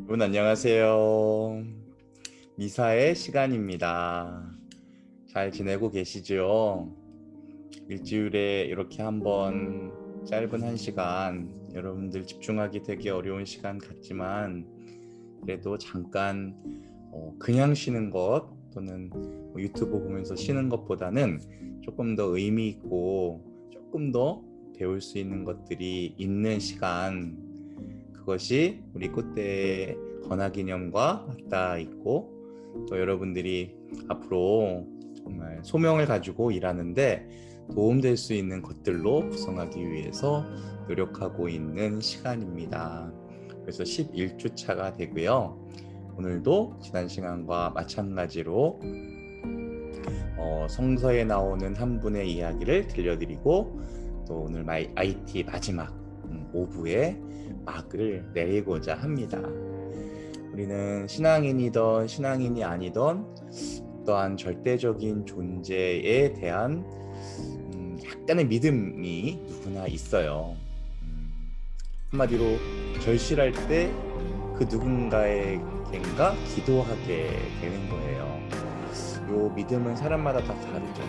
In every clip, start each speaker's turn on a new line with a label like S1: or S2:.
S1: 여러분 안녕하세요. 미사의 시간입니다. 잘 지내고 계시죠? 일주일에 이렇게 한번 짧은 1시간, 여러분들 집중하기 되게 어려운 시간 같지만 그래도 잠깐 그냥 쉬는 것 또는 유튜브 보면서 쉬는 것보다는 조금 더 의미 있고 조금 더 배울 수 있는 것들이 있는 시간, 그것이 우리 꽃대의 건화기념과 맞닿아 있고, 또 여러분들이 앞으로 정말 소명을 가지고 일하는데 도움될 수 있는 것들로 구성하기 위해서 노력하고 있는 시간입니다. 그래서 11주 차가 되고요. 오늘도 지난 시간과 마찬가지로 성서에 나오는 한 분의 이야기를 들려드리고, 또 오늘 IT 마지막 5부에 막을 내리고자 합니다. 우리는 신앙인이던 신앙인이 아니던 어떠한 절대적인 존재에 대한 약간의 믿음이 누구나 있어요. 한마디로 절실할 때 그 누군가에겐가 기도하게 되는 거예요. 이 믿음은 사람마다 다 다르죠.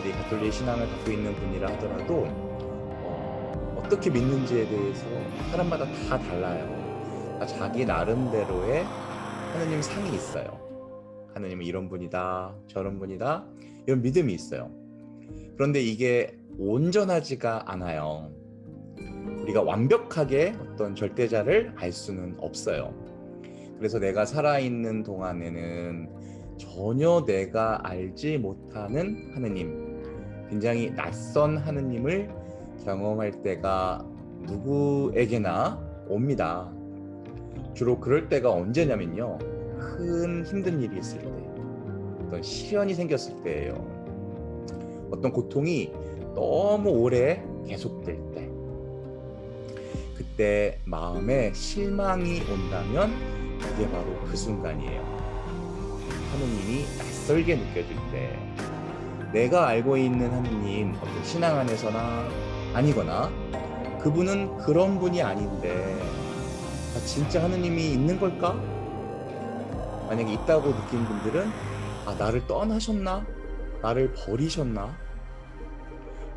S1: 우리 가톨릭 신앙을 갖고 있는 분이라 하더라도 어떻게 믿는지에 대해서 사람마다 다 달라요. 다 자기 나름대로의 하느님 상이 있어요. 하느님은 이런 분이다, 저런 분이다, 이런 믿음이 있어요. 그런데 이게 온전하지가 않아요. 우리가 완벽하게 어떤 절대자를 알 수는 없어요. 그래서 내가 살아있는 동안에는 전혀 내가 알지 못하는 하느님, 굉장히 낯선 하느님을 경험할 때가 누구에게나 옵니다. 주로 그럴 때가 언제냐면요, 큰 힘든 일이 있을 때, 어떤 시련이 생겼을 때예요. 어떤 고통이 너무 오래 계속될 때, 그때 마음에 실망이 온다면 그게 바로 그 순간이에요. 하느님이 낯설게 느껴질 때, 내가 알고 있는 하느님, 어떤 신앙 안에서나 아니거나 그분은 그런 분이 아닌데 진짜 하느님이 있는 걸까? 만약에 있다고 느낀 분들은 나를 떠나셨나? 나를 버리셨나?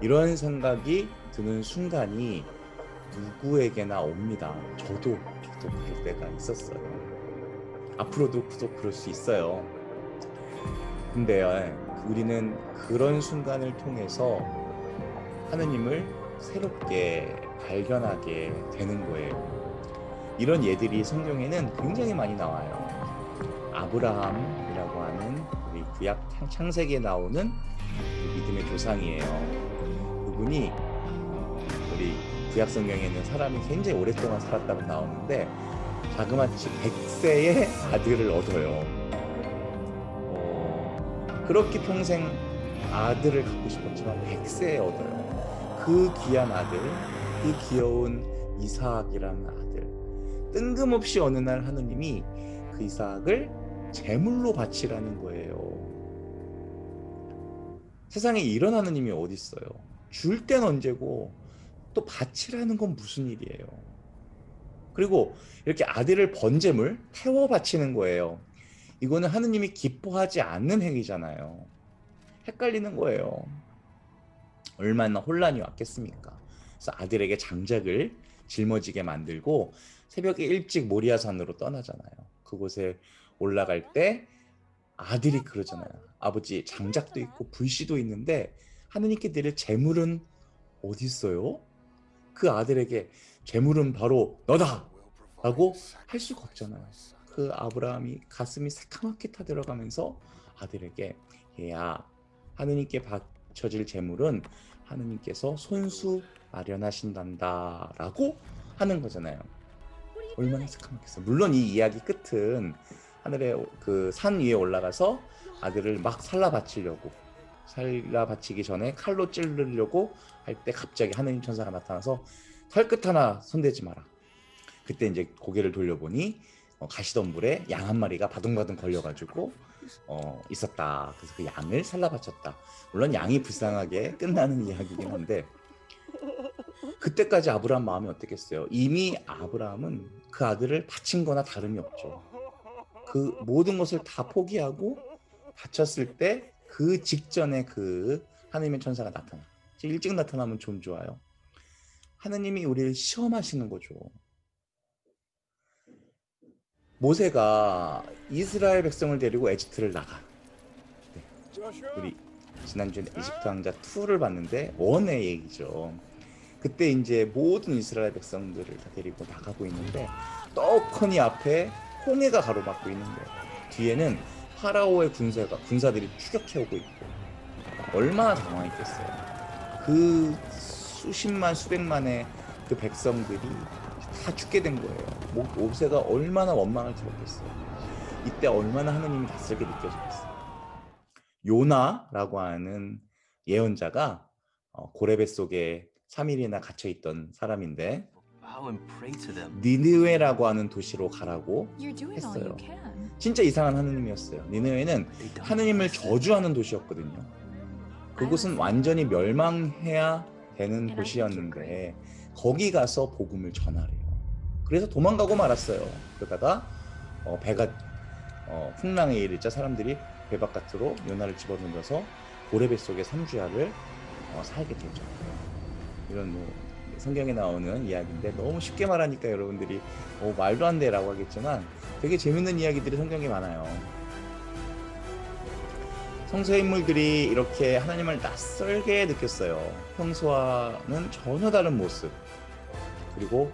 S1: 이런 생각이 드는 순간이 누구에게나 옵니다. 저도 그럴 때가 있었어요. 앞으로도 그럴 수 있어요. 근데 우리는 그런 순간을 통해서 하느님을 새롭게 발견하게 되는 거예요. 이런 예들이 성경에는 굉장히 많이 나와요. 아브라함이라고 하는 우리 구약 창세기에 나오는 믿음의 조상이에요. 그분이 우리 구약 성경에는 사람이 굉장히 오랫동안 살았다고 나오는데 자그마치 100세의 아들을 얻어요. 그렇게 평생 아들을 갖고 싶었지만 100세에 얻어요. 그 귀한 아들, 그 귀여운 이삭이라는 아들. 뜬금없이 어느 날 하느님이 그 이삭을 제물로 바치라는 거예요. 세상에 이런 하느님이 어디 있어요? 줄 땐 언제고 또 바치라는 건 무슨 일이에요? 그리고 이렇게 아들을 번제물 태워 바치는 거예요. 이거는 하느님이 기뻐하지 않는 행위잖아요. 헷갈리는 거예요. 얼마나 혼란이 왔겠습니까? 그래서 아들에게 장작을 짊어지게 만들고 새벽에 일찍 모리아산으로 떠나잖아요. 그곳에 올라갈 때 아들이 그러잖아요. 아버지, 장작도 있고 불씨도 있는데 하느님께 드릴 재물은 어디 있어요? 그 아들에게 재물은 바로 너다! 라고 할 수가 없잖아요. 그 아브라함이 가슴이 새카맣게 타들어가면서 아들에게, 얘야, 하느님께 바쳐질 재물은 하느님께서 손수 마련하신단다 라고 하는 거잖아요. 얼마나 새카맣겠어요. 물론 이 이야기 끝은 하늘에 그 산 위에 올라가서 아들을 막 살라 바치기 전에 칼로 찌르려고 할 때 갑자기 하느님 천사가 나타나서 털끝 하나 손대지 마라. 그때 이제 고개를 돌려보니 가시덤불에 양 한 마리가 바둥바둥 걸려가지고 있었다. 그래서 그 양을 살라 바쳤다. 물론 양이 불쌍하게 끝나는 이야기긴 한데 그때까지 아브라함 마음이 어땠겠어요? 이미 아브라함은 그 아들을 바친 거나 다름이 없죠. 그 모든 것을 다 포기하고 바쳤을 때 그 직전에 그 하나님의 천사가 나타나. 일찍 나타나면 좀 좋아요. 하나님이 우리를 시험하시는 거죠. 모세가 이스라엘 백성을 데리고 에집트를 나가. 네. 우리 지난주에 이집트 왕자 2를 봤는데 1의 얘기죠. 그때 이제 모든 이스라엘 백성들을 다 데리고 나가고 있는데 떡하니 앞에 홍해가 가로막고 있는데 뒤에는 파라오의 군사들이 추격해오고 있고 얼마나 당황했겠어요. 그 수십만 수백만의 그 백성들이 다 죽게 된 거예요. 모세가 얼마나 원망을 들었겠어요. 이때 얼마나 하느님이 낯설게 느껴졌겠어요. 요나라고 하는 예언자가 고레 속에 3일이나 갇혀있던 사람인데 니느웨라고 하는 도시로 가라고 했어요. 진짜 이상한 하느님이었어요. 니느웨는 하느님을 저주하는 도시였거든요. 그곳은 완전히 멸망해야 되는 곳이었는데 거기 가서 복음을 전하래요. 그래서 도망가고 말았어요. 그러다가 배가 풍랑에 이르자 사람들이 배 바깥으로 요나를 집어던져서 고레 속에 3주야를 살게 되죠. 이런 성경에 나오는 이야기인데 너무 쉽게 말하니까 여러분들이 말도 안 돼라고 하겠지만 되게 재밌는 이야기들이 성경에 많아요. 성서의 인물들이 이렇게 하나님을 낯설게 느꼈어요. 평소와는 전혀 다른 모습. 그리고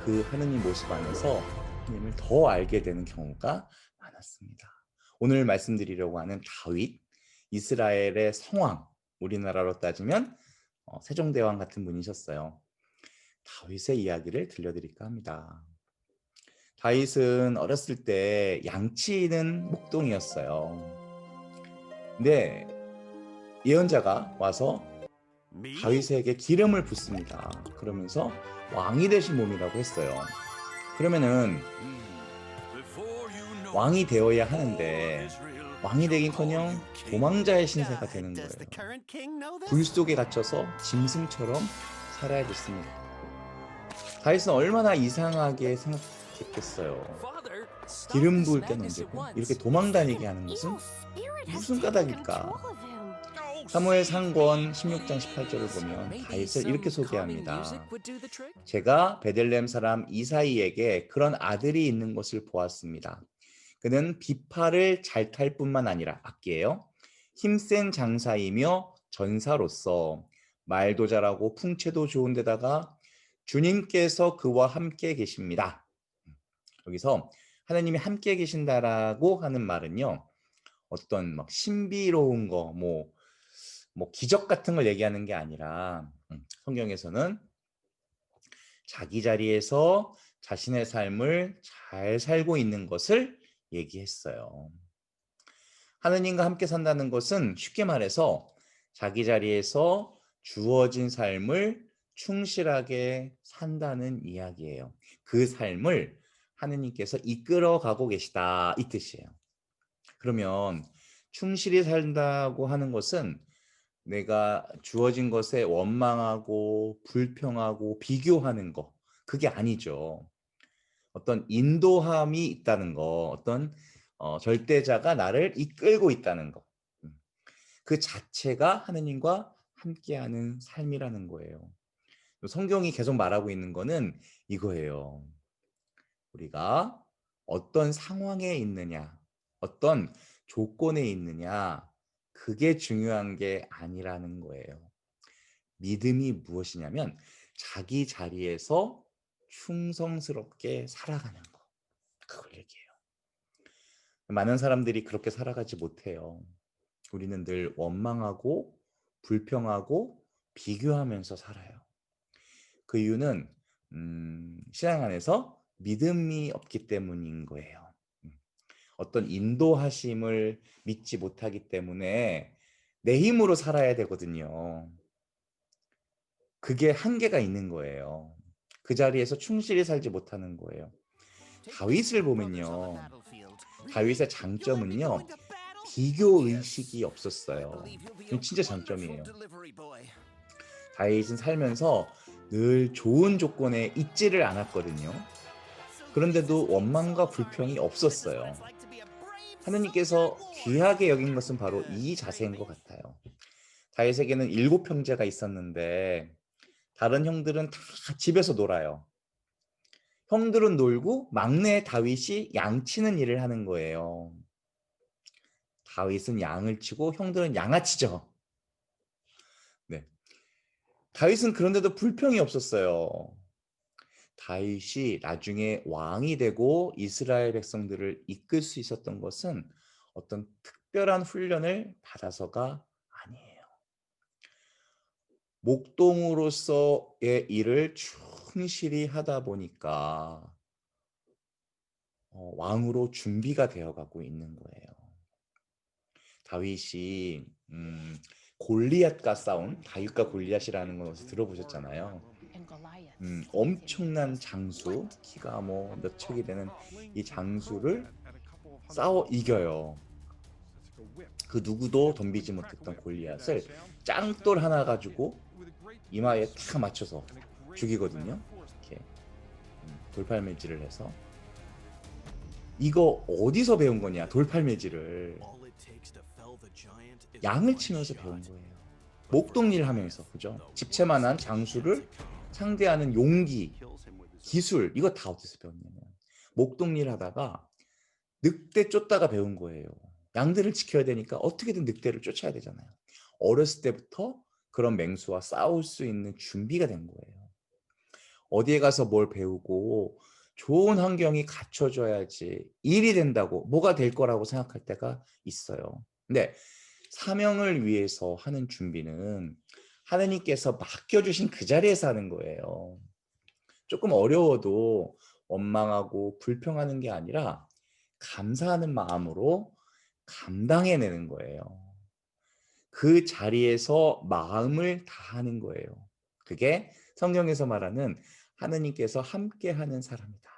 S1: 그 하느님 모습 안에서 하나님을 더 알게 되는 경우가 많았습니다. 오늘 말씀드리려고 하는 다윗, 이스라엘의 성왕, 우리나라로 따지면 세종대왕 같은 분이셨어요. 다윗의 이야기를 들려드릴까 합니다. 다윗은 어렸을 때 양치는 목동이었어요. 근데 예언자가 와서 다윗에게 기름을 붓습니다. 그러면서 왕이 되신 몸이라고 했어요. 그러면은 왕이 되어야 하는데 왕이 되긴커녕 도망자의 신세가 되는 거예요. 불 속에 갇혀서 짐승처럼 살아야 됐습니다. 다윗은 얼마나 이상하게 생각했겠어요. 기름 부을 때는 언제고 이렇게 도망다니게 하는 것은 무슨 까닭일까? 사무엘 상권 16장 18절을 보면 다윗을 이렇게 소개합니다. 제가 베들레헴 사람 이사이에게 그런 아들이 있는 것을 보았습니다. 그는 비파를 잘 탈 뿐만 아니라 악기예요. 힘센 장사이며 전사로서 말도 잘하고 풍채도 좋은 데다가 주님께서 그와 함께 계십니다. 여기서 하나님이 함께 계신다라고 하는 말은요. 어떤 막 신비로운 거, 뭐 기적 같은 걸 얘기하는 게 아니라 성경에서는 자기 자리에서 자신의 삶을 잘 살고 있는 것을 얘기했어요. 하느님과 함께 산다는 것은 쉽게 말해서 자기 자리에서 주어진 삶을 충실하게 산다는 이야기예요. 그 삶을 하느님께서 이끌어가고 계시다 이 뜻이에요. 그러면 충실히 산다고 하는 것은 내가 주어진 것에 원망하고 불평하고 비교하는 거 그게 아니죠. 어떤 인도함이 있다는 거, 어떤 절대자가 나를 이끌고 있다는 거. 그 자체가 하느님과 함께하는 삶이라는 거예요. 성경이 계속 말하고 있는 거는 이거예요. 우리가 어떤 상황에 있느냐, 어떤 조건에 있느냐, 그게 중요한 게 아니라는 거예요. 믿음이 무엇이냐면 자기 자리에서 충성스럽게 살아가는 거. 그걸 얘기해요. 많은 사람들이 그렇게 살아가지 못해요. 우리는 늘 원망하고 불평하고 비교하면서 살아요. 그 이유는 신앙 안에서 믿음이 없기 때문인 거예요. 어떤 인도하심을 믿지 못하기 때문에 내 힘으로 살아야 되거든요. 그게 한계가 있는 거예요. 그 자리에서 충실히 살지 못하는 거예요. 다윗을 보면요. 다윗의 장점은요. 비교 의식이 없었어요. 진짜 장점이에요. 다윗은 살면서 늘 좋은 조건에 있지를 않았거든요. 그런데도 원망과 불평이 없었어요. 하느님께서 귀하게 여긴 것은 바로 이 자세인 것 같아요. 다윗에게는 7형제가 있었는데 다른 형들은 다 집에서 놀아요. 형들은 놀고 막내 다윗이 양치는 일을 하는 거예요. 다윗은 양을 치고 형들은 양아치죠. 네. 다윗은 그런데도 불평이 없었어요. 다윗이 나중에 왕이 되고 이스라엘 백성들을 이끌 수 있었던 것은 어떤 특별한 훈련을 받아서가 아니에요. 목동으로서의 일을 충실히 하다 보니까 왕으로 준비가 되어가고 있는 거예요. 다윗이 골리앗과 싸운 다윗과 골리앗이라는 것을 들어보셨잖아요. 엄청난 장수, 키가 뭐 몇 척이 되는 이 장수를 싸워 이겨요. 그 누구도 덤비지 못했던 골리앗을 짱돌 하나 가지고 이마에 탁 맞춰서 죽이거든요. 이렇게 돌팔매질을 해서. 이거 어디서 배운 거냐? 돌팔매질을 양을 치면서 배운 거예요. 목동일 하면서, 그죠? 집채만한 장수를 상대하는 용기, 기술, 이거 다 어디서 배웠냐면 목동일 하다가 늑대 쫓다가 배운 거예요. 양들을 지켜야 되니까 어떻게든 늑대를 쫓아야 되잖아요. 어렸을 때부터 그런 맹수와 싸울 수 있는 준비가 된 거예요. 어디에 가서 뭘 배우고 좋은 환경이 갖춰져야지 일이 된다고, 뭐가 될 거라고 생각할 때가 있어요. 근데 사명을 위해서 하는 준비는 하느님께서 맡겨주신 그 자리에서 하는 거예요. 조금 어려워도 원망하고 불평하는 게 아니라 감사하는 마음으로 감당해내는 거예요. 그 자리에서 마음을 다하는 거예요. 그게 성경에서 말하는 하느님께서 함께하는 사람이다.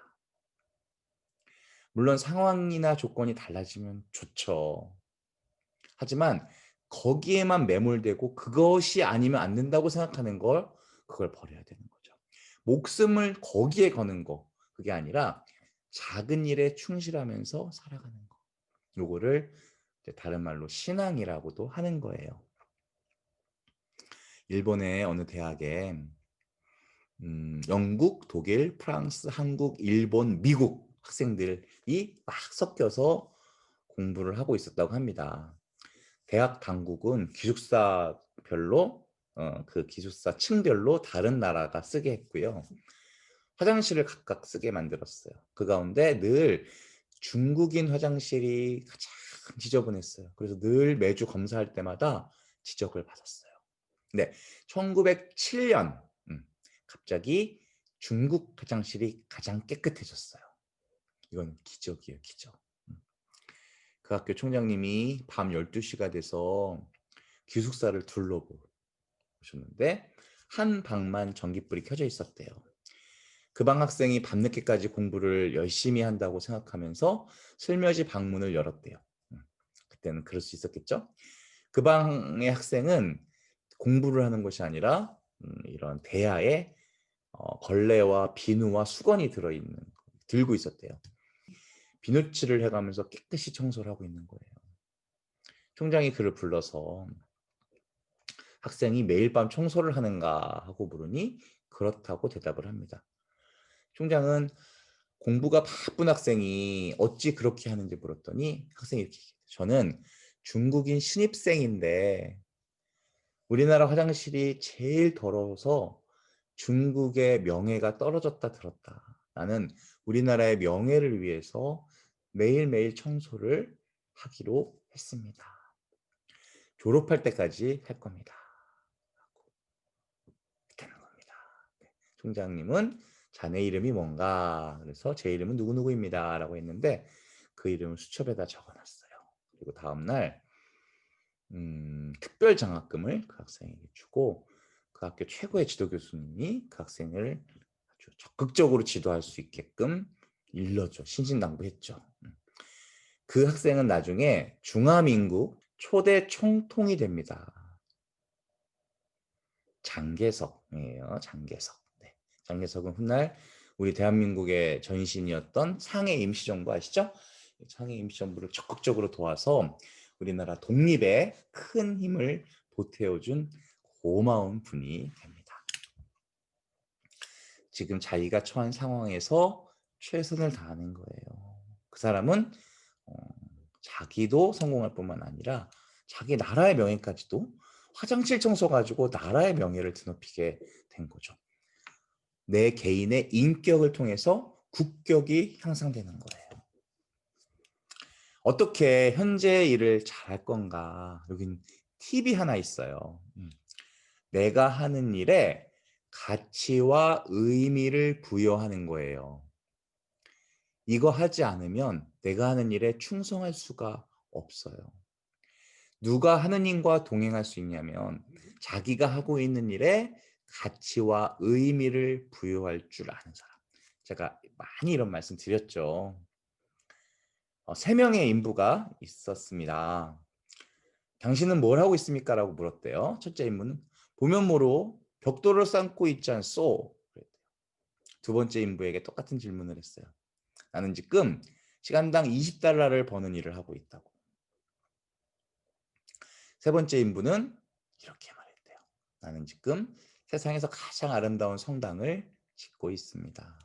S1: 물론 상황이나 조건이 달라지면 좋죠. 하지만 거기에만 매몰되고 그것이 아니면 안 된다고 생각하는 그걸 버려야 되는 거죠. 목숨을 거기에 거는 거, 그게 아니라 작은 일에 충실하면서 살아가는 거. 요거를 다른 말로 신앙이라고도 하는 거예요. 일본의 어느 대학에 영국, 독일, 프랑스, 한국, 일본, 미국 학생들이 막 섞여서 공부를 하고 있었다고 합니다. 대학 당국은 기숙사별로 그 기숙사 층별로 다른 나라가 쓰게 했고요. 화장실을 각각 쓰게 만들었어요. 그 가운데 늘 중국인 화장실이 가장 지저분했어요. 그래서 늘 매주 검사할 때마다 지적을 받았어요. 근데 1907년 갑자기 중국 화장실이 가장 깨끗해졌어요. 이건 기적이에요, 기적. 그 학교 총장님이 밤 12시가 돼서 기숙사를 둘러보셨는데 한 방만 전깃불이 켜져 있었대요. 그 방 학생이 밤늦게까지 공부를 열심히 한다고 생각하면서 슬며시 방문을 열었대요. 그때는 그럴 수 있었겠죠? 그 방의 학생은 공부를 하는 것이 아니라 이런 대야에 걸레와 비누와 수건이 들고 있었대요. 비누칠을 해가면서 깨끗이 청소를 하고 있는 거예요. 총장이 그를 불러서 학생이 매일 밤 청소를 하는가 하고 물으니 그렇다고 대답을 합니다. 총장은 공부가 바쁜 학생이 어찌 그렇게 하는지 물었더니 학생이 이렇게 얘기해요. 저는 중국인 신입생인데 우리나라 화장실이 제일 더러워서 중국의 명예가 떨어졌다 들었다. 나는 우리나라의 명예를 위해서 매일매일 청소를 하기로 했습니다. 졸업할 때까지 할 겁니다. 하는 겁니다. 총장님은 자네 이름이 뭔가? 그래서 제 이름은 누구누구입니다. 라고 했는데 그 이름을 수첩에다 적어놨어요. 그리고 다음날 특별 장학금을 그 학생에게 주고 그 학교 최고의 지도 교수님이 그 학생을 아주 적극적으로 지도할 수 있게끔 일렀죠. 신신당부했죠. 그 학생은 나중에 중화민국 초대 총통이 됩니다. 장개석이에요. 장개석. 장개석은 훗날 우리 대한민국의 전신이었던 상해 임시정부 아시죠? 상해 임시정부를 적극적으로 도와서 우리나라 독립에 큰 힘을 보태어준 고마운 분이 됩니다. 지금 자기가 처한 상황에서 최선을 다하는 거예요. 그 사람은 자기도 성공할 뿐만 아니라 자기 나라의 명예까지도 화장실 청소 가지고 나라의 명예를 드높이게 된 거죠. 내 개인의 인격을 통해서 국격이 향상되는 거예요. 어떻게 현재 일을 잘할 건가? 여긴 팁이 하나 있어요. 내가 하는 일에 가치와 의미를 부여하는 거예요. 이거 하지 않으면 내가 하는 일에 충성할 수가 없어요. 누가 하느님과 동행할 수 있냐면 자기가 하고 있는 일에 가치와 의미를 부여할 줄 아는 사람. 제가 많이 이런 말씀 드렸죠. 3명의 인부가 있었습니다. 당신은 뭘 하고 있습니까? 라고 물었대요. 첫째 인부는 보면 모로 벽돌을 쌓고 있지 않소? 그랬대요. 두 번째 인부에게 똑같은 질문을 했어요. 나는 지금 시간당 20달러를 버는 일을 하고 있다고. 세 번째 인부는 이렇게 말했대요. 나는 지금 세상에서 가장 아름다운 성당을 짓고 있습니다.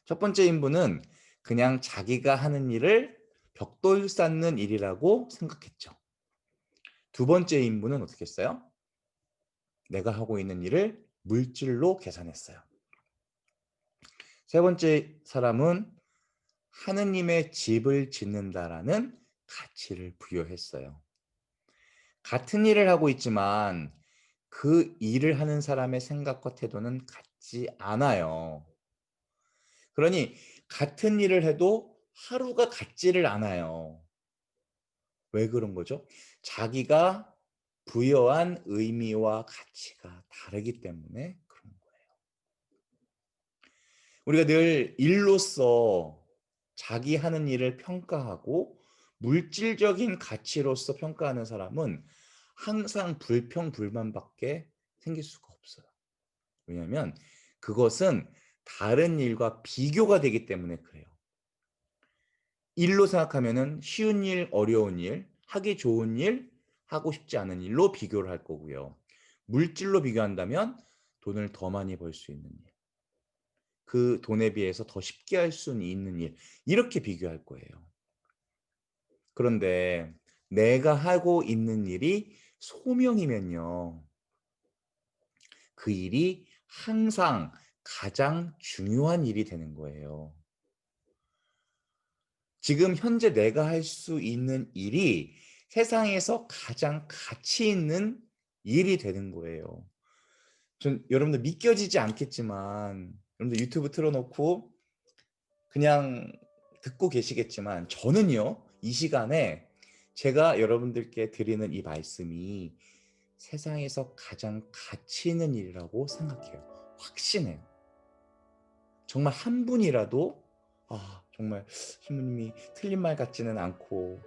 S1: 첫 번째 인부는 그냥 자기가 하는 일을 벽돌 쌓는 일이라고 생각했죠. 두 번째 인부는 어떻게 했어요? 내가 하고 있는 일을 물질로 계산했어요. 세 번째 사람은 하느님의 집을 짓는다라는 가치를 부여했어요. 같은 일을 하고 있지만 그 일을 하는 사람의 생각과 태도는 같지 않아요. 그러니 같은 일을 해도 하루가 같지를 않아요. 왜 그런 거죠? 자기가 부여한 의미와 가치가 다르기 때문에 그런 거예요. 우리가 늘 일로서 자기 하는 일을 평가하고 물질적인 가치로서 평가하는 사람은 항상 불평불만밖에 생길 수가 없어요. 왜냐하면 그것은 다른 일과 비교가 되기 때문에 그래요. 일로 생각하면은 쉬운 일, 어려운 일, 하기 좋은 일, 하고 싶지 않은 일로 비교를 할 거고요. 물질로 비교한다면 돈을 더 많이 벌 수 있는 일, 그 돈에 비해서 더 쉽게 할 수 있는 일, 이렇게 비교할 거예요. 그런데 내가 하고 있는 일이 소명이면요, 그 일이 항상 가장 중요한 일이 되는 거예요. 지금 현재 내가 할 수 있는 일이 세상에서 가장 가치 있는 일이 되는 거예요. 전 여러분들 믿겨지지 않겠지만, 여러분들 유튜브 틀어놓고 그냥 듣고 계시겠지만, 저는요, 이 시간에 제가 여러분들께 드리는 이 말씀이 세상에서 가장 가치 있는 일이라고 생각해요. 확신해요. 정말 한 분이라도 정말 신부님이 틀린 말 같지는 않고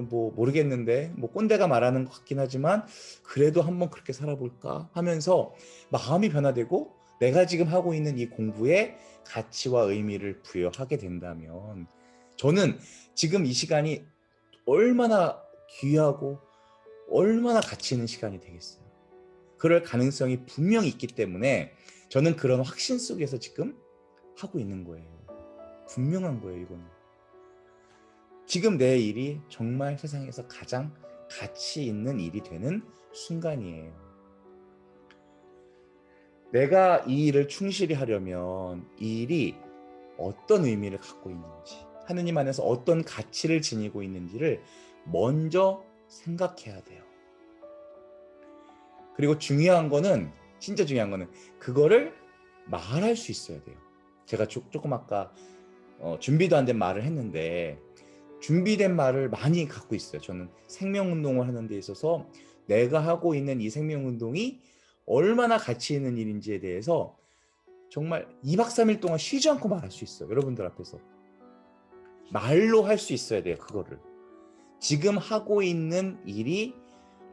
S1: 뭐 모르겠는데 뭐 꼰대가 말하는 것 같긴 하지만 그래도 한번 그렇게 살아볼까 하면서 마음이 변화되고 내가 지금 하고 있는 이 공부에 가치와 의미를 부여하게 된다면 저는 지금 이 시간이 얼마나 귀하고 얼마나 가치 있는 시간이 되겠어요. 그럴 가능성이 분명히 있기 때문에 저는 그런 확신 속에서 지금 하고 있는 거예요. 분명한 거예요, 이거는. 지금 내 일이 정말 세상에서 가장 가치 있는 일이 되는 순간이에요. 내가 이 일을 충실히 하려면 이 일이 어떤 의미를 갖고 있는지, 하느님 안에서 어떤 가치를 지니고 있는지를 먼저 생각해야 돼요. 그리고 중요한 거는, 진짜 중요한 거는 그거를 말할 수 있어야 돼요. 제가 조금 아까 준비도 안 된 말을 했는데 준비된 말을 많이 갖고 있어요. 저는 생명운동을 하는 데 있어서 내가 하고 있는 이 생명운동이 얼마나 가치 있는 일인지에 대해서 정말 2박 3일 동안 쉬지 않고 말할 수 있어요. 여러분들 앞에서. 말로 할 수 있어야 돼요. 그거를. 지금 하고 있는 일이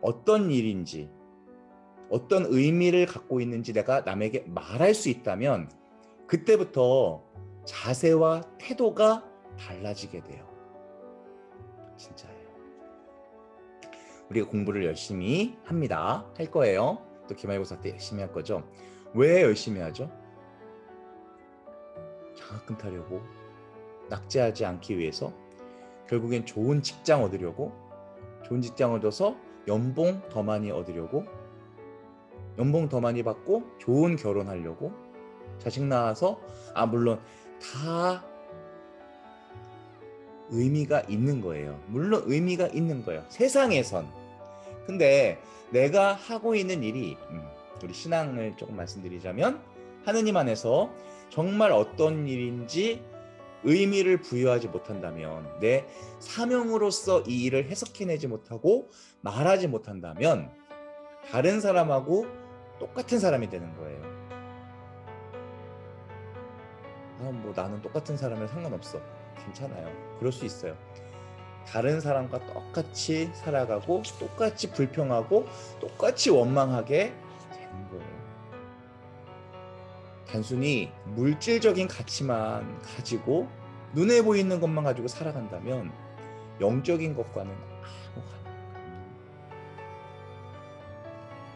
S1: 어떤 일인지, 어떤 의미를 갖고 있는지 내가 남에게 말할 수 있다면 그때부터 자세와 태도가 달라지게 돼요. 진짜예요. 우리가 공부를 열심히 합니다. 할 거예요. 또 기말고사 때 열심히 할 거죠. 왜 열심히 하죠? 장학금 타려고, 낙제하지 않기 위해서, 결국엔 좋은 직장 얻으려고, 좋은 직장 얻어서 연봉 더 많이 얻으려고, 연봉 더 많이 받고 좋은 결혼하려고, 자식 낳아서, 물론 다 의미가 있는 거예요. 물론 의미가 있는 거예요. 세상에선. 근데 내가 하고 있는 일이, 우리 신앙을 조금 말씀드리자면, 하느님 안에서 정말 어떤 일인지 의미를 부여하지 못한다면, 내 사명으로서 이 일을 해석해내지 못하고 말하지 못한다면 다른 사람하고 똑같은 사람이 되는 거예요. 뭐 나는 똑같은 사람이랑 상관없어. 괜찮아요. 그럴 수 있어요. 다른 사람과 똑같이 살아가고 똑같이 불평하고 똑같이 원망하게 되는 거예요. 단순히 물질적인 가치만 가지고 눈에 보이는 것만 가지고 살아간다면 영적인 것과는 아무 관계가 없는.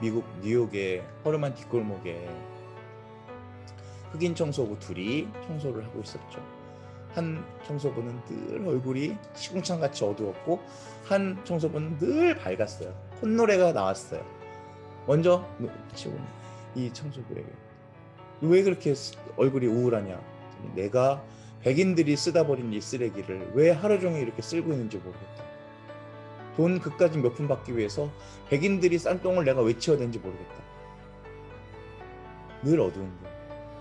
S1: 미국 뉴욕의 허름한 뒷골목에 흑인 청소부 둘이 청소를 하고 있었죠. 한 청소부는 늘 얼굴이 시궁창같이 어두웠고 한 청소부는 늘 밝았어요. 콧노래가 나왔어요. 먼저 이 청소부에게 왜 그렇게 얼굴이 우울하냐? 내가 백인들이 쓰다 버린 이 쓰레기를 왜 하루 종일 이렇게 쓸고 있는지 모르겠다. 돈 그까짓 몇 푼 받기 위해서 백인들이 싼 똥을 내가 왜 치워야 되는지 모르겠다. 늘 어두운 거.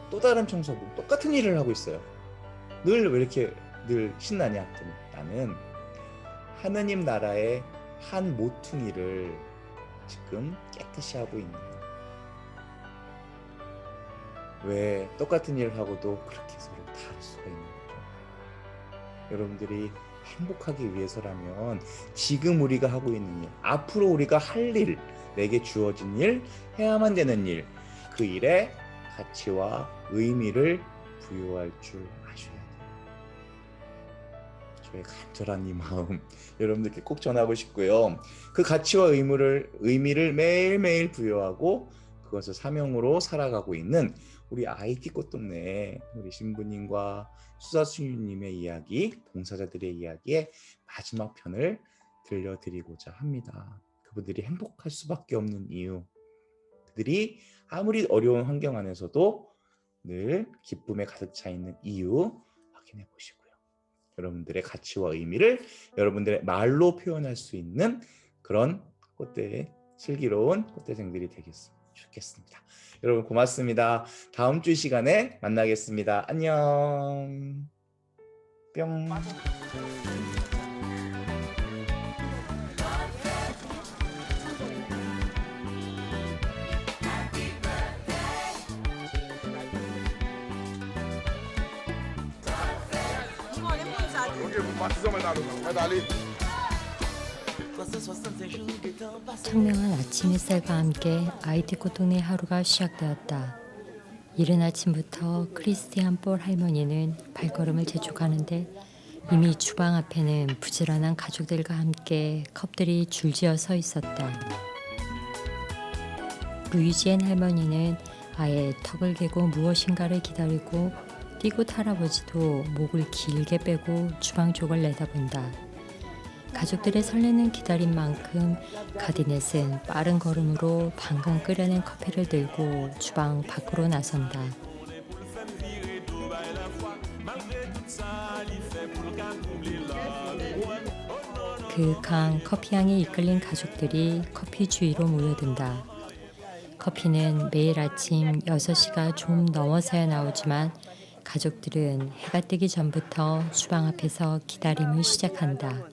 S1: 또 다른 청소부 똑같은 일을 하고 있어요. 늘 왜 이렇게 늘 신나냐 했더니 나는 하느님 나라의 한 모퉁이를 지금 깨끗이 하고 있는 거야. 왜 똑같은 일을 하고도 그렇게 서로 다를 수가 있는 거죠? 여러분들이 행복하기 위해서라면 지금 우리가 하고 있는 일, 앞으로 우리가 할 일, 내게 주어진 일, 해야만 되는 일, 그 일에 가치와 의미를 부여할 줄 아셔야 돼요. 저의 간절한 이 마음 여러분들께 꼭 전하고 싶고요. 그 가치와 의미를 매일매일 부여하고 그것을 사명으로 살아가고 있는 우리 IT 꽃동네 우리 신부님과 수사수님의 이야기, 봉사자들의 이야기의 마지막 편을 들려드리고자 합니다. 그분들이 행복할 수밖에 없는 이유, 그들이 아무리 어려운 환경 안에서도 늘 기쁨에 가득 차 있는 이유 확인해 보시고요. 여러분들의 가치와 의미를 여러분들의 말로 표현할 수 있는 그런 꽃대의 슬기로운 꽃대생들이 좋겠습니다. 여러분 고맙습니다. 다음 주 시간에 만나겠습니다. 안녕. 뿅.
S2: 청명한 아침 햇살과 함께 IT 꽃동네 하루가 시작되었다. 이른 아침부터 크리스티안 볼 할머니는 발걸음을 재촉하는데 이미 주방 앞에는 부지런한 가족들과 함께 컵들이 줄지어 서 있었다. 루이지엔 할머니는 아예 턱을 개고 무엇인가를 기다리고 띠굿 할아버지도 목을 길게 빼고 주방 쪽을 내다본다. 가족들의 설레는 기다림 만큼 가디넷은 빠른 걸음으로 방금 끓여낸 커피를 들고 주방 밖으로 나선다. 그 강 커피향에 이끌린 가족들이 커피 주위로 모여든다. 커피는 매일 아침 6시가 좀 넘어서야 나오지만 가족들은 해가 뜨기 전부터 주방 앞에서 기다림을 시작한다.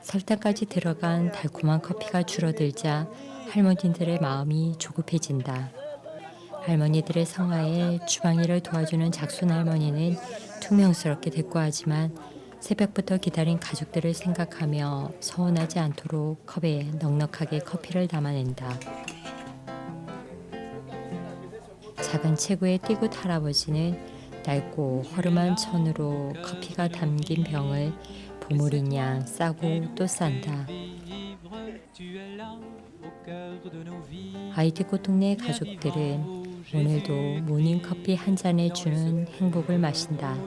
S2: 설탕까지 들어간 달콤한 커피가 줄어들자 할머니들의 마음이 조급해진다. 할머니들의 성화에 주방일을 도와주는 작순 할머니는 퉁명스럽게 대꾸하지만 새벽부터 기다린 가족들을 생각하며 서운하지 않도록 컵에 넉넉하게 커피를 담아낸다. 작은 체구에 띠굿 할아버지는 낡고 허름한 천으로 커피가 담긴 병을 보물인 양 싸고 또 싼다. 아이티코 동네 가족들은 오늘도 모닝커피 한 잔에 주는 행복을 마신다.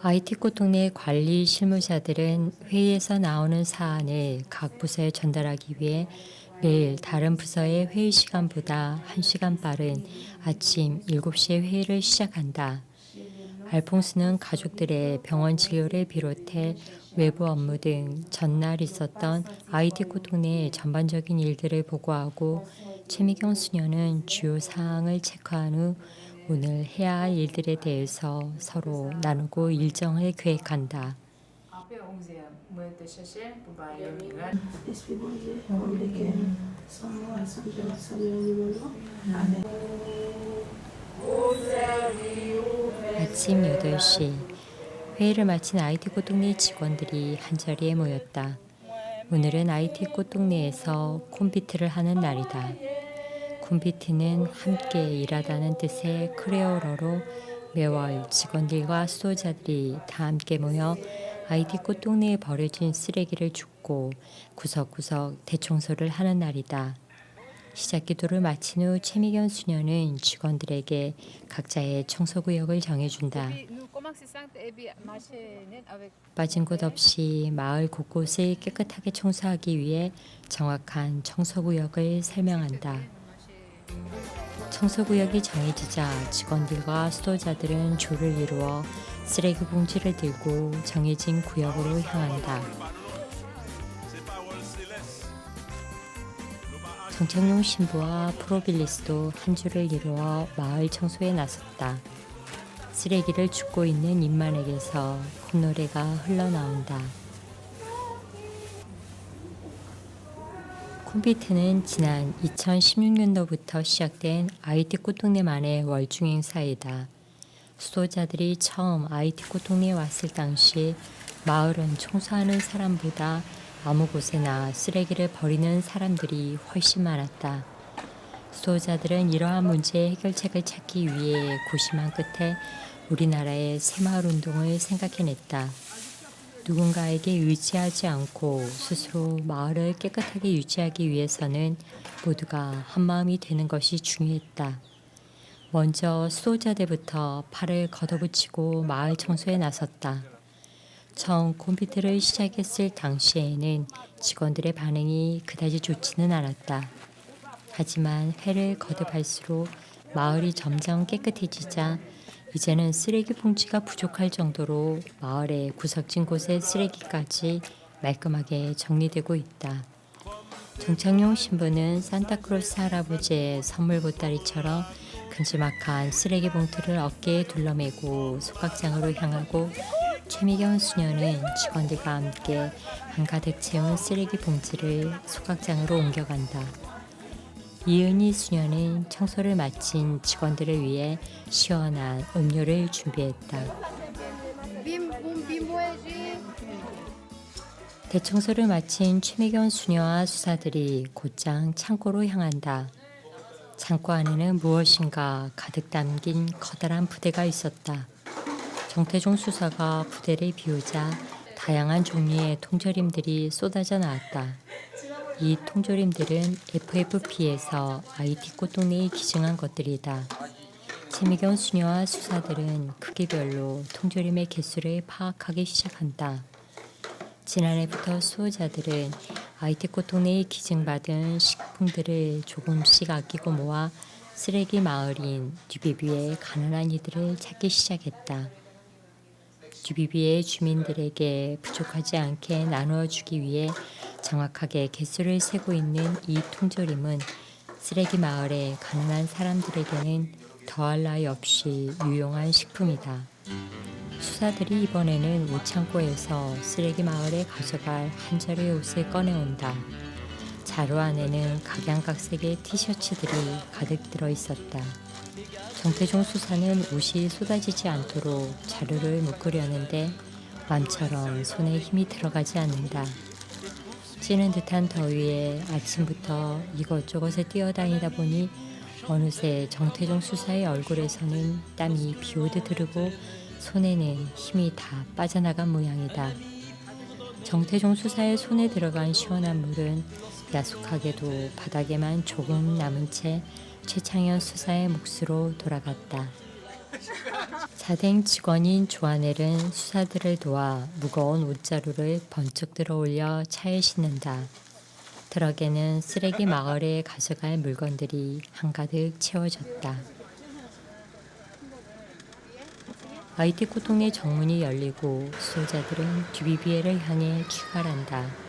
S2: 아이티코 동네 관리 실무자들은 회의에서 나오는 사안을 각 부서에 전달하기 위해 매일 다른 부서의 회의 시간보다 1시간 빠른 아침 7시에 회의를 시작한다. 알퐁스는 가족들의 병원 진료를 비롯해 외부 업무 등 전날 있었던 아이티코 동네의 전반적인 일들을 보고하고 최미경 수녀는 주요 사항을 체크한 후 오늘 해야 할 일들에 대해서 서로 나누고 일정을 계획한다. 아침 8시 회의를 마친 아이티코 동네 직원들이 한자리에 모였다. 오늘은 아이티코 동네에서 콤피트를 하는 날이다. 콤피트는 함께 일하다는 뜻의 크레올어로 매월 직원들과 수도자들이 다 함께 모여 아이티코 동네에 버려진 쓰레기를 줍고 구석구석 대청소를 하는 날이다. 시작 기도를 마친 후 최미경 수녀는 직원들에게 각자의 청소구역을 정해준다. 빠진 곳 없이 마을 곳곳을 깨끗하게 청소하기 위해 정확한 청소구역을 설명한다. 청소구역이 정해지자 직원들과 수도자들은 조를 이루어 쓰레기 봉지를 들고 정해진 구역으로 향한다. 정창용 신부와 프로빌리스도 한 줄을 이루어 마을 청소에 나섰다. 쓰레기를 줍고 있는 임만에게서 콧노래가 흘러나온다. 콤피트는 지난 2016년도부터 시작된 아이티코 동네만의 월중 행사이다. 수도자들이 처음 아이티코 동네에 왔을 당시 마을은 청소하는 사람보다 아무 곳에나 쓰레기를 버리는 사람들이 훨씬 많았다. 수도자들은 이러한 문제의 해결책을 찾기 위해 고심한 끝에 우리나라의 새마을 운동을 생각해냈다. 누군가에게 의지하지 않고 스스로 마을을 깨끗하게 유지하기 위해서는 모두가 한마음이 되는 것이 중요했다. 먼저 수도자들부터 팔을 걷어붙이고 마을 청소에 나섰다. 처음 콤피트를 시작했을 당시에는 직원들의 반응이 그다지 좋지는 않았다. 하지만 회를 거듭할수록 마을이 점점 깨끗해지자 이제는 쓰레기 봉지가 부족할 정도로 마을의 구석진 곳의 쓰레기까지 말끔하게 정리되고 있다. 정창용 신부는 산타크로스 할아버지의 선물 보따리처럼 큼지막한 쓰레기 봉투를 어깨에 둘러매고 소각장으로 향하고 최미경 수녀는 직원들과 함께 한가득 채운 쓰레기 봉지를 소각장으로 옮겨간다. 이은희 수녀는 청소를 마친 직원들을 위해 시원한 음료를 준비했다. 대청소를 마친 최미경 수녀와 수사들이 곧장 창고로 향한다. 창고 안에는 무엇인가 가득 담긴 커다란 부대가 있었다. 정태종 수사가 부대를 비우자 다양한 종류의 통조림들이 쏟아져 나왔다. 이 통조림들은 FFP에서 아이티코 동네에 기증한 것들이다. 최미경 수녀와 수사들은 크기별로 통조림의 개수를 파악하기 시작한다. 지난해부터 수호자들은 아이티코 동네에 기증받은 식품들을 조금씩 아끼고 모아 쓰레기 마을인 듀비비의 가난한 이들을 찾기 시작했다. 듀비비의 주민들에게 부족하지 않게 나누어 주기 위해 정확하게 개수를 세고 있는 이 통조림은 쓰레기 마을의 가난한 사람들에게는 더할 나위 없이 유용한 식품이다. 수사들이 이번에는 옷창고에서 쓰레기 마을에 가져갈 한 벌의 옷을 꺼내온다. 자루 안에는 각양각색의 티셔츠들이 가득 들어 있었다. 정태종 수사는 옷이 쏟아지지 않도록 자루를 묶으려는데 맘처럼 손에 힘이 들어가지 않는다. 찌는 듯한 더위에 아침부터 이것저것에 뛰어다니다 보니 어느새 정태종 수사의 얼굴에서는 땀이 비오듯 흐르고 손에는 힘이 다 빠져나간 모양이다. 정태종 수사의 손에 들어간 시원한 물은 야속하게도 바닥에만 조금 남은 채 최창현 수사의 몫으로 돌아갔다. 사댕 직원인 조아넬은 수사들을 도와 무거운 옷자루를 번쩍 들어 올려 차에 싣는다. 트럭에는 쓰레기 마을에 가져갈 물건들이 한가득 채워졌다. IT 고통의 정문이 열리고 수호자들은 듀비비에를 향해 출발한다.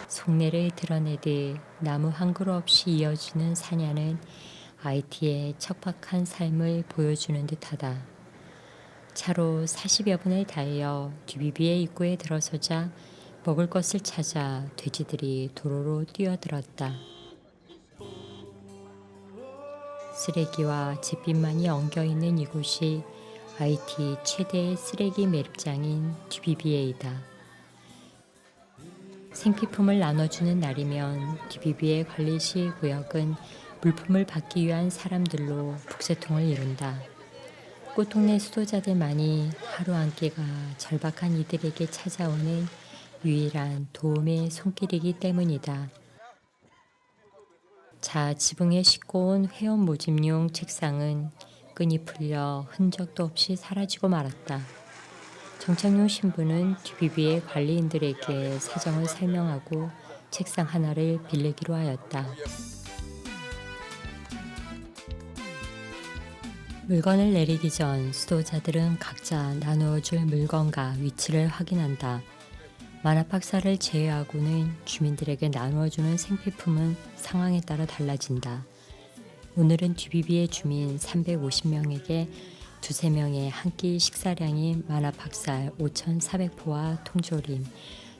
S2: 속내를 드러내듯 나무 한 그루 없이 이어지는 사냐는 IT의 척박한 삶을 보여주는 듯하다. 차로 40여 분을 달려 듀비비에 입구에 들어서자 먹을 것을 찾아 돼지들이 도로로 뛰어들었다. 쓰레기와 잿빛만이 엉겨있는 이곳이 IT 최대의 쓰레기 매립장인 듀비비에이다. 생필품을 나눠주는 날이면 듀비비에 관리시 구역은 물품을 받기 위한 사람들로 북새통을 이룬다. 꽃동네 수도자들만이 하루 한 끼가 절박한 이들에게 찾아오는 유일한 도움의 손길이기 때문이다. 자 지붕에 싣고 온 회원 모집용 책상은 끈이 풀려 흔적도 없이 사라지고 말았다. 정창용 신부는 듀비비의 관리인들에게 사정을 설명하고 책상 하나를 빌리기로 하였다. 물건을 내리기 전 수도자들은 각자 나누어 줄 물건과 위치를 확인한다. 만화박사를 제외하고는 주민들에게 나누어주는 생필품은 상황에 따라 달라진다. 오늘은 듀비비의 주민 350명에게 두세 명의 한 끼 식사량인 만화박살 5,400포와 통조림,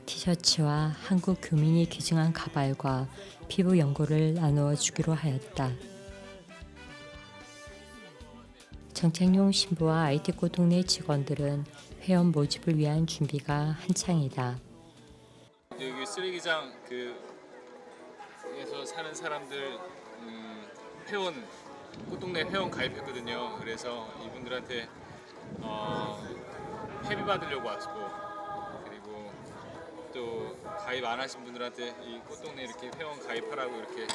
S2: 티셔츠와 한국 교민이 기증한 가발과 피부 연고를 나누어 주기로 하였다. 정창용 신부와 IT코 동네 직원들은 회원 모집을 위한 준비가 한창이다.
S3: 여기 쓰레기장 에서 사는 사람들 회원 꽃동네 회원 가입했거든요. 그래서 이분들한테 회비 받으려고 왔고, 그리고 또 가입 안 하신 분들한테 이 꽃동네 이렇게 회원 가입하라고 이렇게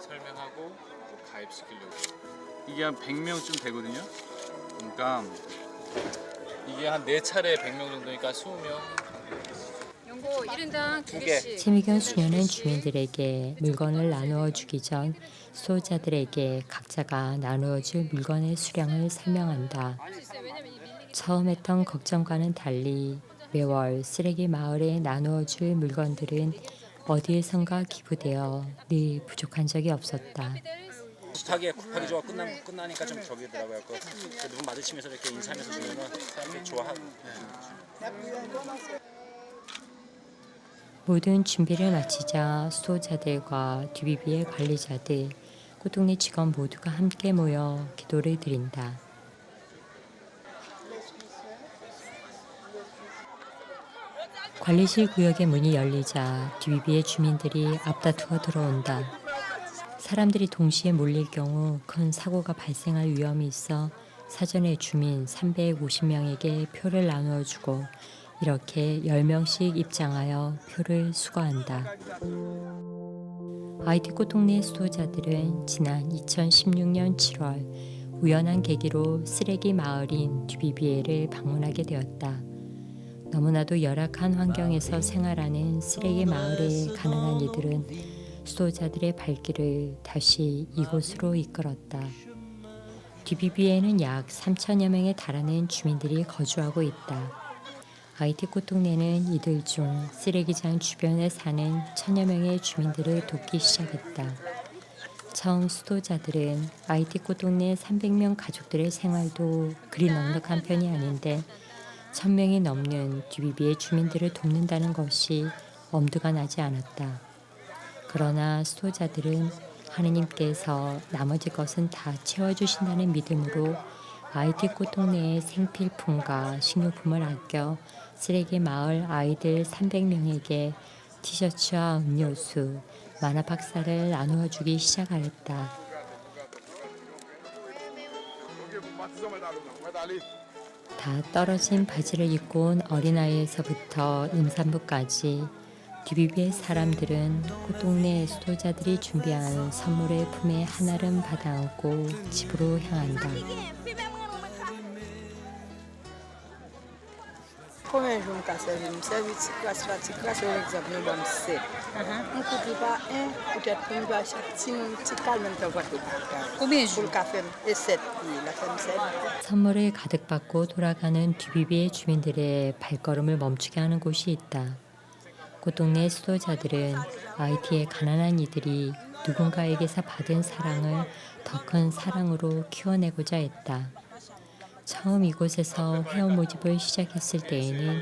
S3: 설명하고 또 가입시키려고. 이게 한 100명쯤 되거든요. 그러니까 이게 한 4차례 100명 정도니까 20명.
S4: 연고 1인당 2개씩.
S2: 최미경 수녀는 주민들에게 물건을 나누어 주기 전 수호자들에게 각자가 나누어 줄 물건의 수량을 설명한다. 처음 했던 걱정과는 달리 매월 쓰레기 마을에 나누어 줄 물건들은 어디에선가 기부되어 늘 부족한 적이 없었다.
S5: 곱하기 조가 끝나니까 좀 저기더라고요. 누구 마주치면서 이렇게 인사하면서 주면은 사람들이 좋아하고.
S2: 모든 준비를 마치자 수호자들과 듀비비의 관리자들, 꽃동네 직원 모두가 함께 모여 기도를 드린다. 관리실 구역의 문이 열리자 듀비비의 주민들이 앞다투어 들어온다. 사람들이 동시에 몰릴 경우 큰 사고가 발생할 위험이 있어 사전에 주민 350명에게 표를 나누어 주고 이렇게 10명씩 입장하여 표를 수거한다. IT코 동네 수도자들은 지난 2016년 7월 우연한 계기로 쓰레기 마을인 듀비비에를 방문하게 되었다. 너무나도 열악한 환경에서 생활하는 쓰레기 마을의 가난한 이들은 수도자들의 발길을 다시 이곳으로 이끌었다. 듀비비에는 약 3천여 명에 달하는 주민들이 거주하고 있다. IT코 동네는 이들 중 쓰레기장 주변에 사는 천여 명의 주민들을 돕기 시작했다. 처음 수도자들은 IT코 동네 300명 가족들의 생활도 그리 넉넉한 편이 아닌데 1000명이 넘는 듀비비의 주민들을 돕는다는 것이 엄두가 나지 않았다. 그러나 수도자들은 하느님께서 나머지 것은 다 채워주신다는 믿음으로 IT 꽃동네의 생필품과 식료품을 아껴 쓰레기 마을 아이들 300명에게 티셔츠와 음료수, 만화 박사를 나누어 주기 시작하였다. 다 떨어진 바지를 입고 온 어린아이에서부터 임산부까지 뒤비비의 사람들은 꽃동네 수도자들이 준비한 선물의 품에 한알음 받아안고 집으로 향한다.
S6: Combien jour m'ka servi? M'servi ti kras, par exemple, nous bon 7. M'koupi pas un, peut-être pour m'ba chaque ti moun, ti kal même temps votre
S4: Combien de
S6: Pour le
S4: jours?
S6: café, et 7. La femme servi.
S2: 선물을 가득 받고 돌아가는 뒤비비의 주민들의 발걸음을 멈추게 하는 곳이 있다. 꽃동네 수도자들은 IT의 가난한 이들이 누군가에게서 받은 사랑을 더 큰 사랑으로 키워내고자 했다. 처음 이곳에서 회원 모집을 시작했을 때에는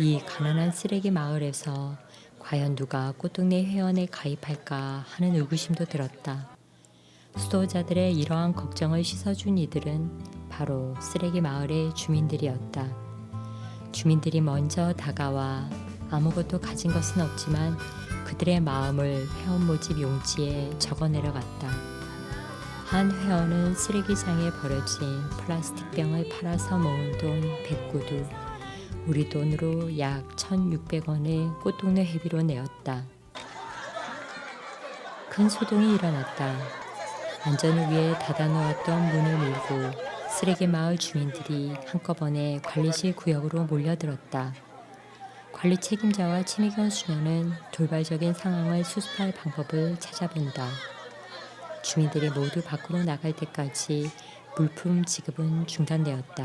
S2: 이 가난한 쓰레기 마을에서 과연 누가 꽃동네 회원에 가입할까 하는 의구심도 들었다. 수도자들의 이러한 걱정을 씻어준 이들은 바로 쓰레기 마을의 주민들이었다. 주민들이 먼저 다가와 아무것도 가진 것은 없지만 그들의 마음을 회원 모집 용지에 적어 내려갔다. 한 회원은 쓰레기장에 버려진 플라스틱 병을 팔아서 모은 돈 100구두, 우리 돈으로 약 1,600원을 꽃동네 회비로 내었다. 큰 소동이 일어났다. 안전을 위해 닫아놓았던 문을 밀고 쓰레기 마을 주민들이 한꺼번에 관리실 구역으로 몰려들었다. 관리 책임자와 최미경 수녀는 돌발적인 상황을 수습할 방법을 찾아본다. 주민들이 모두 밖으로 나갈 때까지 물품 지급은 중단되었다.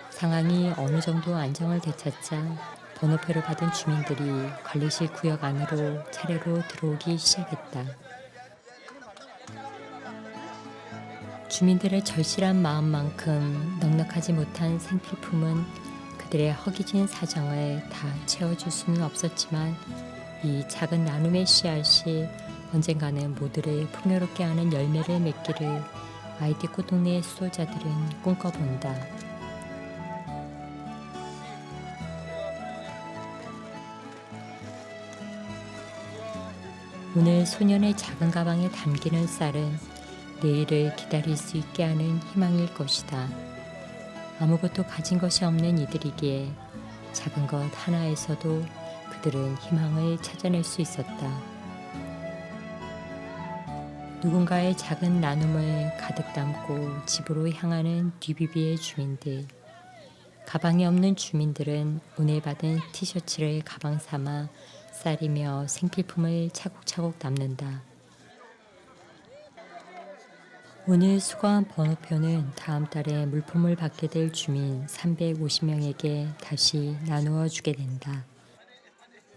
S2: 상황이 어느 정도 안정을 되찾자 번호표를 받은 주민들이 관리실 구역 안으로 차례로 들어오기 시작했다. 주민들의 절실한 마음만큼 넉넉하지 못한 생필품은 그들의 허기진 사정을 다 채워줄 수는 없었지만 이 작은 나눔의 씨앗이 언젠가는 모두를 풍요롭게 하는 열매를 맺기를 IT 꽃동네의 수도자들은 꿈꿔본다. 오늘 소년의 작은 가방에 담기는 쌀은 내일을 기다릴 수 있게 하는 희망일 것이다. 아무것도 가진 것이 없는 이들이기에 작은 것 하나에서도 그들은 희망을 찾아낼 수 있었다. 누군가의 작은 나눔을 가득 담고 집으로 향하는 뒤비비의 주민들. 가방이 없는 주민들은 오늘 받은 티셔츠를 가방 삼아 쌀이며 생필품을 차곡차곡 담는다. 오늘 수거한 번호표는 다음 달에 물품을 받게 될 주민 350명에게 다시 나누어 주게 된다.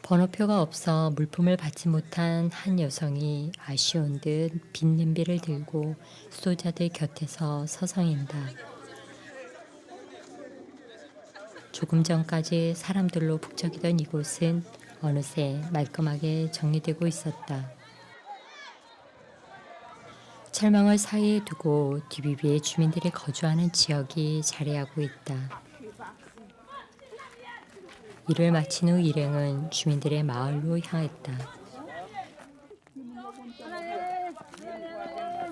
S2: 번호표가 없어 물품을 받지 못한 한 여성이 아쉬운 듯 빈 냄비를 들고 수도자들 곁에서 서성인다. 조금 전까지 사람들로 북적이던 이곳은 어느새 말끔하게 정리되고 있었다. 철망을 사이에 두고 뒤비비의 주민들이 거주하는 지역이 자리하고 있다. 일을 마친 후 일행은 주민들의 마을로 향했다.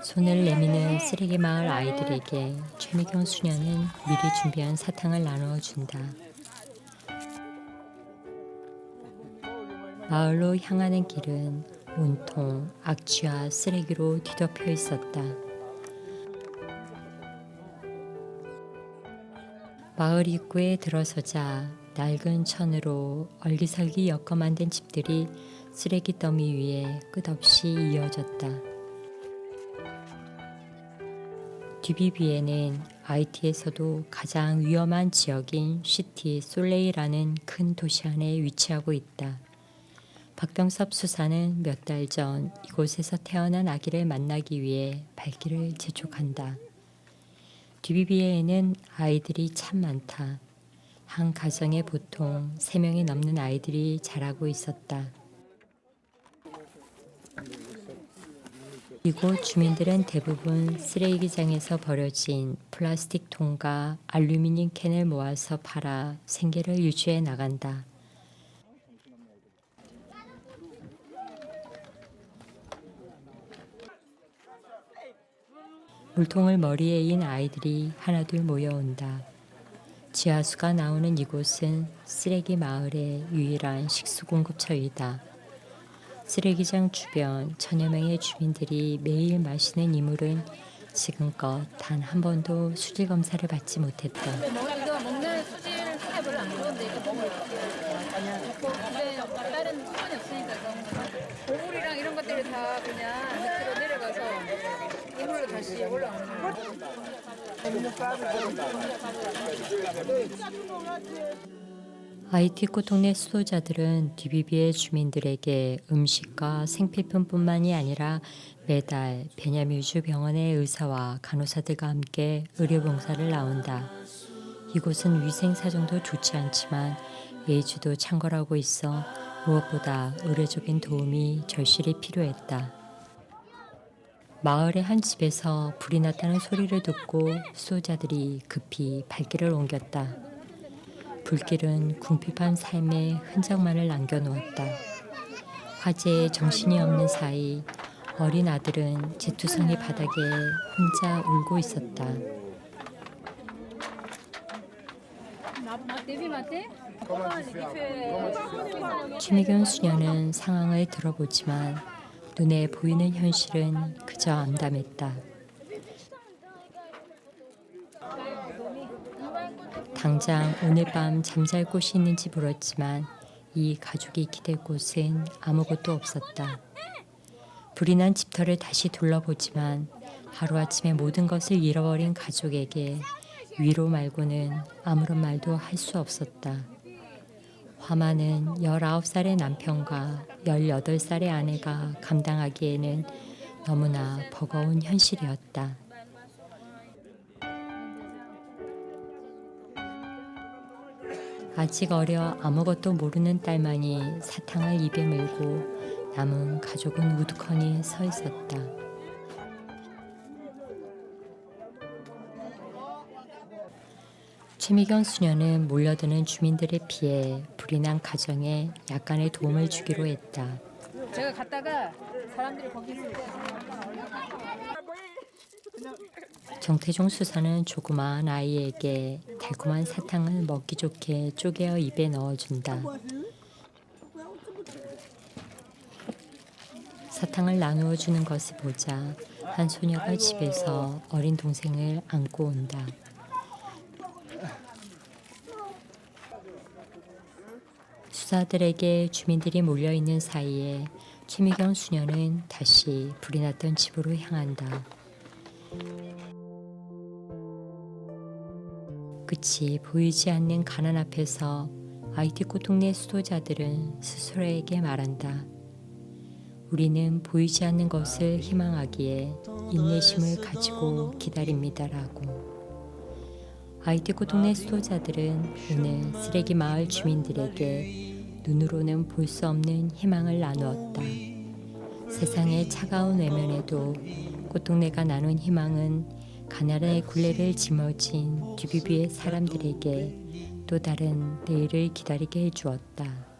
S2: 손을 내미는 쓰레기 마을 아이들에게 최미경 수녀는 미리 준비한 사탕을 나누어 준다. 마을로 향하는 길은 온통 악취와 쓰레기로 뒤덮여 있었다. 마을 입구에 들어서자 낡은 천으로 얼기설기 엮어 만든 집들이 쓰레기 더미 위에 끝없이 이어졌다. 뒤비비에는 IT에서도 가장 위험한 지역인 시티 솔레이라는 큰 도시 안에 위치하고 있다. 박병섭 수사는 몇 달 전 이곳에서 태어난 아기를 만나기 위해 발길을 재촉한다. 뒤비비에에는 아이들이 참 많다. 한 가정에 보통 3명이 넘는 아이들이 자라고 있었다. 이곳 주민들은 대부분 쓰레기장에서 버려진 플라스틱 통과 알루미늄 캔을 모아서 팔아 생계를 유지해 나간다. 물통을 머리에 인 아이들이 하나둘 모여온다. 지하수가 나오는 이곳은 쓰레기 마을의 유일한 식수 공급처이다. 쓰레기장 주변 천여 명의 주민들이 매일 마시는 이 물은 지금껏 단 한 번도 수질 검사를 받지 못했다.
S4: 이거 먹는 수질은 별로 안 좋은데 이거 먹을 근데 다른 수건이 없으니까 고물이랑 이런 것들이 다 그냥 밑으로 내려가서 이물로 다시 올라오는 거예요.
S2: 아이티코 동네 수도자들은 디비비의 주민들에게 음식과 생필품뿐만이 아니라 매달 베냐뮤주 병원의 의사와 간호사들과 함께 의료봉사를 나온다. 이곳은 위생 사정도 좋지 않지만 예주도 창궐하고 있어 무엇보다 의료적인 도움이 절실히 필요했다. 마을의 한 집에서 불이 났다는 소리를 듣고 수도자들이 급히 발길을 옮겼다. 불길은 궁핍한 삶의 흔적만을 남겨놓았다. 화재에 정신이 없는 사이 어린 아들은 제투성이 바닥에 혼자 울고 있었다. 최미경 수녀는 상황을 들어보지만 눈에 보이는 현실은 그저 암담했다. 당장 오늘 밤 잠잘 곳이 있는지 물었지만 이 가족이 기댈 곳은 아무것도 없었다. 불이 난 집터를 다시 둘러보지만 하루아침에 모든 것을 잃어버린 가족에게 위로 말고는 아무런 말도 할 수 없었다. 화마는 19살의 남편과 18살의 아내가 감당하기에는 너무나 버거운 현실이었다. 아직 어려 아무것도 모르는 딸만이 사탕을 입에 물고 남은 가족은 우두커니 서 있었다. 최미경 수녀는 몰려드는 주민들에 피해 불이 난 가정에 약간의 도움을 주기로 했다.
S4: 제가 갔다가 사람들이 거기 있을 때
S2: 정태종 수사는 조그마한 아이에게 달콤한 사탕을 먹기 좋게 쪼개어 입에 넣어준다. 사탕을 나누어 주는 것을 보자 한 소녀가 집에서 어린 동생을 안고 온다. 수사들에게 주민들이 몰려있는 사이에 최미경 수녀는 다시 불이 났던 집으로 향한다. 끝이 보이지 않는 가난 앞에서 아이티코 동네 수도자들은 스스로에게 말한다. 우리는 보이지 않는 것을 희망하기에 인내심을 가지고 기다립니다라고. 아이티코 동네 수도자들은 오늘 쓰레기 마을 주민들에게 눈으로는 볼 수 없는 희망을 나누었다. 세상의 차가운 외면에도 꽃동네가 나눈 희망은 가나다의 굴레를 짊어진 뒤비비의 사람들에게 또 다른 내일을 기다리게 해주었다.